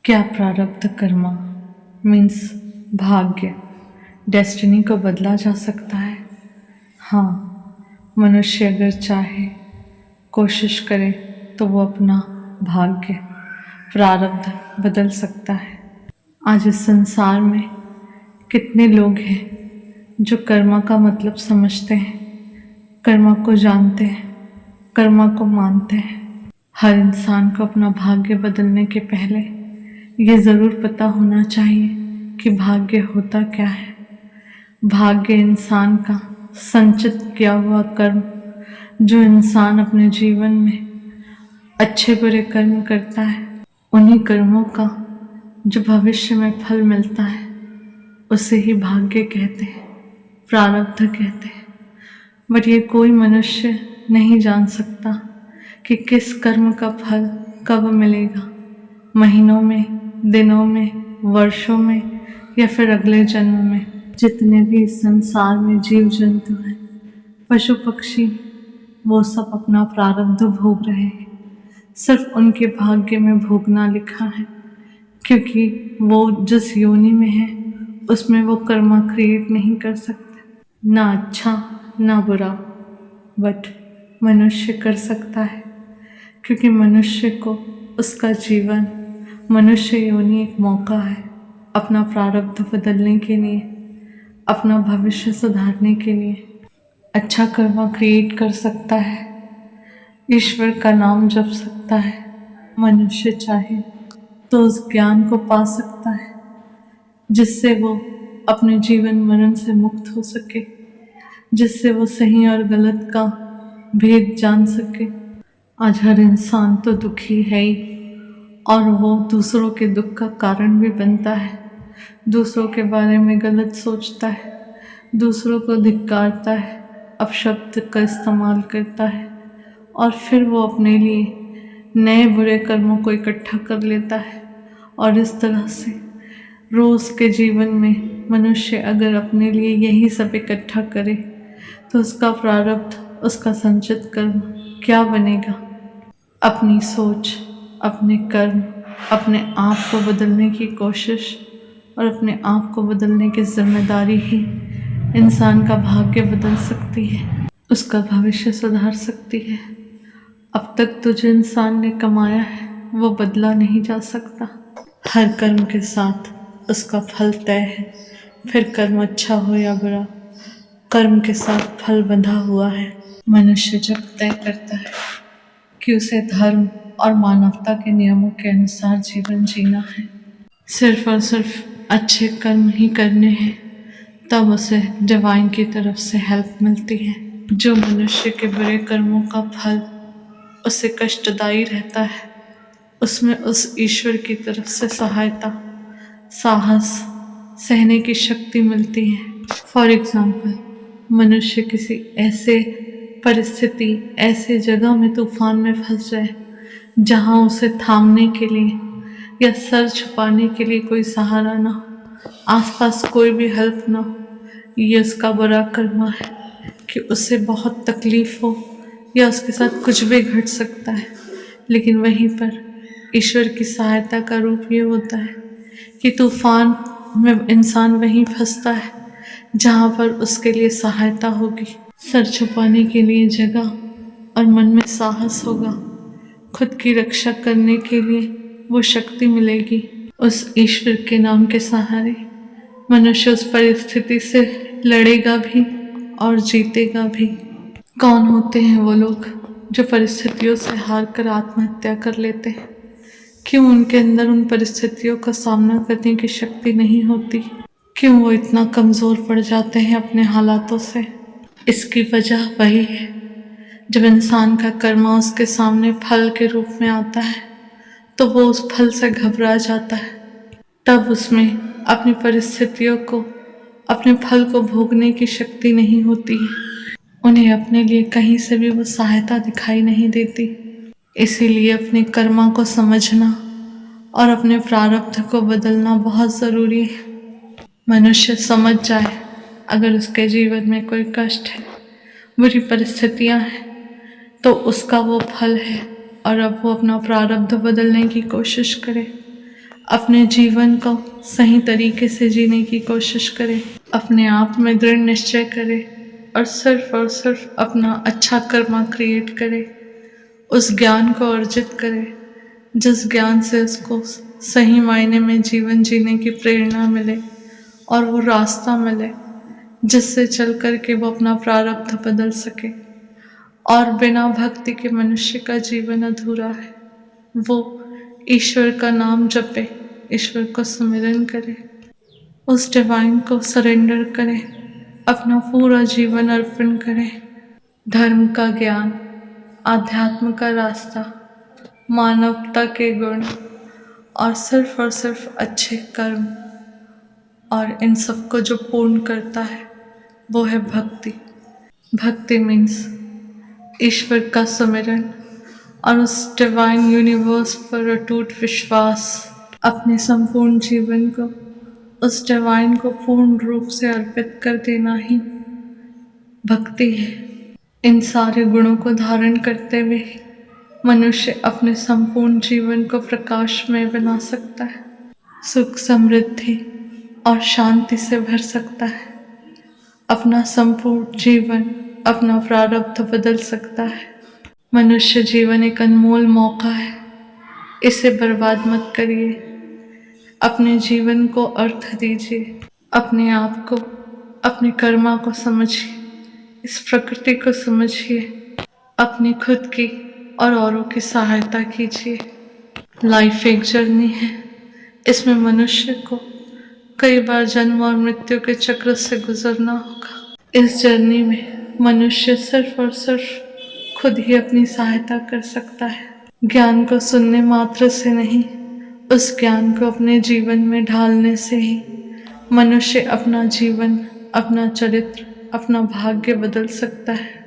क्या प्रारब्ध कर्मा मीन्स भाग्य डेस्टिनी को बदला जा सकता है? हाँ, मनुष्य अगर चाहे, कोशिश करे तो वो अपना भाग्य प्रारब्ध बदल सकता है। आज इस संसार में कितने लोग हैं जो कर्मा का मतलब समझते हैं, कर्मा को जानते हैं, कर्मा को मानते हैं। हर इंसान को अपना भाग्य बदलने के पहले ये ज़रूर पता होना चाहिए कि भाग्य होता क्या है। भाग्य इंसान का संचित किया हुआ कर्म, जो इंसान अपने जीवन में अच्छे बुरे कर्म करता है, उन्हीं कर्मों का जो भविष्य में फल मिलता है उसे ही भाग्य कहते हैं, प्रारब्ध कहते हैं। बट ये कोई मनुष्य नहीं जान सकता कि किस कर्म का फल कब मिलेगा, महीनों में, दिनों में, वर्षों में या फिर अगले जन्म में। जितने भी इस संसार में जीव जंतु हैं, पशु पक्षी, वो सब अपना प्रारब्ध भोग रहे हैं। सिर्फ उनके भाग्य में भोगना लिखा है, क्योंकि वो जिस योनि में है उसमें वो कर्मा क्रिएट नहीं कर सकते, ना अच्छा ना बुरा। बट मनुष्य कर सकता है, क्योंकि मनुष्य को उसका जीवन, मनुष्य योनि एक मौका है अपना प्रारब्ध बदलने के लिए, अपना भविष्य सुधारने के लिए। अच्छा कर्मा क्रिएट कर सकता है, ईश्वर का नाम जप सकता है। मनुष्य चाहे तो उस ज्ञान को पा सकता है जिससे वो अपने जीवन मरण से मुक्त हो सके, जिससे वो सही और गलत का भेद जान सके। आज हर इंसान तो दुखी है ही, और वो दूसरों के दुख का कारण भी बनता है, दूसरों के बारे में गलत सोचता है, दूसरों को धिक्कारता है, अपशब्द का इस्तेमाल करता है, और फिर वो अपने लिए नए बुरे कर्मों को इकट्ठा कर लेता है। और इस तरह से रोज़ के जीवन में मनुष्य अगर अपने लिए यही सब इकट्ठा करे तो उसका प्रारब्ध, उसका संचित कर्म क्या बनेगा? अपनी सोच, अपने कर्म, अपने आप को बदलने की कोशिश और अपने आप को बदलने की जिम्मेदारी ही इंसान का भाग्य बदल सकती है, उसका भविष्य सुधार सकती है। अब तक तो जो इंसान ने कमाया है वो बदला नहीं जा सकता। हर कर्म के साथ उसका फल तय है, फिर कर्म अच्छा हो या बुरा, कर्म के साथ फल बंधा हुआ है। मनुष्य जब तय करता है कि उसे धर्म और मानवता के नियमों के अनुसार जीवन जीना है, सिर्फ और सिर्फ अच्छे कर्म ही करने हैं, तब उसे डिवाइन की तरफ से हेल्प मिलती है। जो मनुष्य के बुरे कर्मों का फल उसे कष्टदायी रहता है, उसमें उस ईश्वर की तरफ से सहायता, साहस, सहने की शक्ति मिलती है। फॉर एग्जाम्पल, मनुष्य किसी ऐसे परिस्थिति, ऐसे जगह में, तूफान में फंस जाए जहाँ उसे थामने के लिए या सर छुपाने के लिए कोई सहारा ना हो, आसपास कोई भी हेल्प ना हो, ये उसका बुरा कर्मा है कि उसे बहुत तकलीफ हो या उसके साथ कुछ भी घट सकता है। लेकिन वहीं पर ईश्वर की सहायता का रूप ये होता है कि तूफान में इंसान वहीं फंसता है जहाँ पर उसके लिए सहायता होगी, सर छुपाने के लिए जगह और मन में साहस होगा, खुद की रक्षा करने के लिए वो शक्ति मिलेगी। उस ईश्वर के नाम के सहारे मनुष्य उस परिस्थिति से लड़ेगा भी और जीतेगा भी। कौन होते हैं वो लोग जो परिस्थितियों से हार कर आत्महत्या कर लेते हैं? क्यों उनके अंदर उन परिस्थितियों का सामना करने की शक्ति नहीं होती? क्यों वो इतना कमज़ोर पड़ जाते हैं अपने हालातों से? इसकी वजह वही है, जब इंसान का कर्मा उसके सामने फल के रूप में आता है तो वो उस फल से घबरा जाता है, तब उसमें अपनी परिस्थितियों को, अपने फल को भोगने की शक्ति नहीं होती है, उन्हें अपने लिए कहीं से भी वो सहायता दिखाई नहीं देती। इसीलिए अपने कर्मा को समझना और अपने प्रारब्ध को बदलना बहुत ज़रूरी है। मनुष्य समझ जाए अगर उसके जीवन में कोई कष्ट है, बुरी परिस्थितियां हैं, तो उसका वो फल है, और अब वो अपना प्रारब्ध बदलने की कोशिश करे, अपने जीवन को सही तरीके से जीने की कोशिश करे, अपने आप में दृढ़ निश्चय करे और सिर्फ अपना अच्छा कर्मा क्रिएट करे, उस ज्ञान को अर्जित करे जिस ज्ञान से उसको सही मायने में जीवन जीने की प्रेरणा मिले और वो रास्ता मिले जिससे चल कर के वो अपना प्रारब्ध बदल सके। और बिना भक्ति के मनुष्य का जीवन अधूरा है। वो ईश्वर का नाम जपे, ईश्वर को सुमिरन करे, उस डिवाइन को सरेंडर करे, अपना पूरा जीवन अर्पण करे। धर्म का ज्ञान, आध्यात्म का रास्ता, मानवता के गुण और सिर्फ अच्छे कर्म, और इन सब को जो पूर्ण करता है वो है भक्ति। भक्ति मीन्स ईश्वर का सुमिरन और उस डिवाइन यूनिवर्स पर अटूट विश्वास, अपने संपूर्ण जीवन को उस डिवाइन को पूर्ण रूप से अर्पित कर देना ही भक्ति है। इन सारे गुणों को धारण करते हुए मनुष्य अपने संपूर्ण जीवन को प्रकाशमय बना सकता है, सुख समृद्धि और शांति से भर सकता है, अपना संपूर्ण जीवन, अपना प्रारब्ध बदल सकता है। मनुष्य जीवन एक अनमोल मौका है, इसे बर्बाद मत करिए। अपने जीवन को अर्थ दीजिए, अपने आप को, अपने कर्मा को समझिए, इस प्रकृति को समझिए, अपनी खुद की और औरों की सहायता कीजिए। लाइफ एक जर्नी है, इसमें मनुष्य को कई बार जन्म और मृत्यु के चक्र से गुजरना होगा। इस जर्नी में मनुष्य सिर्फ और सिर्फ खुद ही अपनी सहायता कर सकता है। ज्ञान को सुनने मात्र से नहीं, उस ज्ञान को अपने जीवन में ढालने से ही मनुष्य अपना जीवन, अपना चरित्र, अपना भाग्य बदल सकता है।